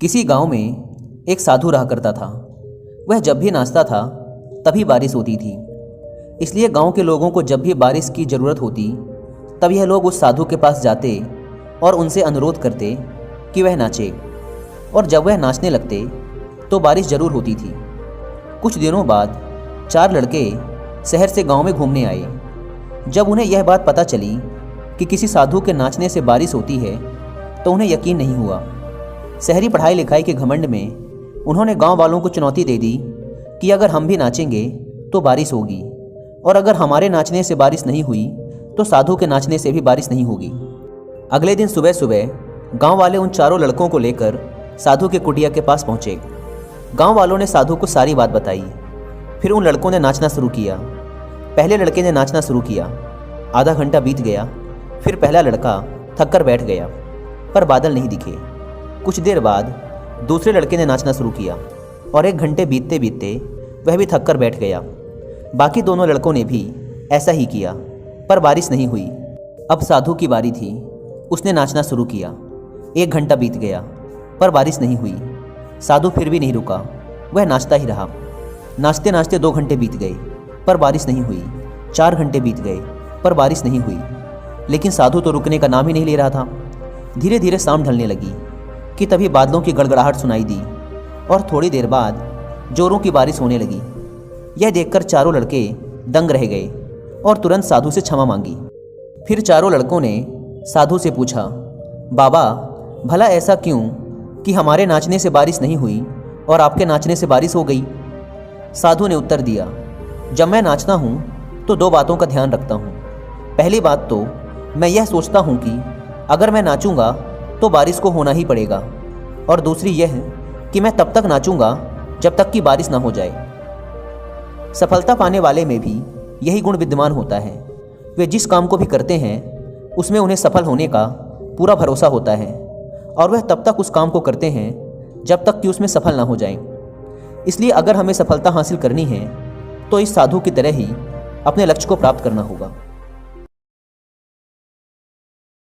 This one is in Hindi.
किसी गांव में एक साधु रहा करता था। वह जब भी नाचता था तभी बारिश होती थी। इसलिए गांव के लोगों को जब भी बारिश की ज़रूरत होती तब यह लोग उस साधु के पास जाते और उनसे अनुरोध करते कि वह नाचे, और जब वह नाचने लगते तो बारिश ज़रूर होती थी। कुछ दिनों बाद 4 लड़के शहर से गांव में घूमने आए। जब उन्हें यह बात पता चली कि किसी साधु के नाचने से बारिश होती है तो उन्हें यकीन नहीं हुआ। शहरी पढ़ाई लिखाई के घमंड में उन्होंने गांव वालों को चुनौती दे दी कि अगर हम भी नाचेंगे तो बारिश होगी, और अगर हमारे नाचने से बारिश नहीं हुई तो साधु के नाचने से भी बारिश नहीं होगी। अगले दिन सुबह सुबह गांव वाले उन चारों लड़कों को लेकर साधु के कुटिया के पास पहुंचे। गांव वालों ने साधु को सारी बात बताई। फिर उन लड़कों ने नाचना शुरू किया। पहले लड़के ने नाचना शुरू किया। आधा घंटा बीत गया। फिर पहला लड़का थक कर बैठ गया, पर बादल नहीं दिखे। कुछ देर बाद दूसरे लड़के ने नाचना शुरू किया, और 1 घंटे बीतते बीतते वह भी थक कर बैठ गया। बाकी दोनों लड़कों ने भी ऐसा ही किया, पर बारिश नहीं हुई। अब साधु की बारी थी। उसने नाचना शुरू किया। 1 घंटा बीत गया, पर बारिश नहीं हुई। साधु फिर भी नहीं रुका, वह नाचता ही रहा। नाचते नाचते 2 घंटे बीत गए, पर बारिश नहीं हुई। 4 घंटे बीत गए, पर बारिश नहीं हुई। लेकिन साधु तो रुकने का नाम ही नहीं ले रहा था। धीरे धीरे शाम ढलने लगी कि तभी बादलों की गड़गड़ाहट सुनाई दी, और थोड़ी देर बाद जोरों की बारिश होने लगी। यह देखकर चारों लड़के दंग रह गए और तुरंत साधु से क्षमा मांगी। फिर चारों लड़कों ने साधु से पूछा, बाबा, भला ऐसा क्यों कि हमारे नाचने से बारिश नहीं हुई और आपके नाचने से बारिश हो गई? साधु ने उत्तर दिया, जब मैं नाचता हूँ तो 2 बातों का ध्यान रखता हूँ। पहली बात तो मैं यह सोचता हूँ कि अगर मैं नाचूंगा तो बारिश को होना ही पड़ेगा, और दूसरी यह कि मैं तब तक नाचूंगा जब तक कि बारिश ना हो जाए। सफलता पाने वाले में भी यही गुण विद्यमान होता है। वे जिस काम को भी करते हैं उसमें उन्हें सफल होने का पूरा भरोसा होता है, और वह तब तक उस काम को करते हैं जब तक कि उसमें सफल ना हो जाएं। इसलिए अगर हमें सफलता हासिल करनी है तो इस साधु की तरह ही अपने लक्ष्य को प्राप्त करना होगा।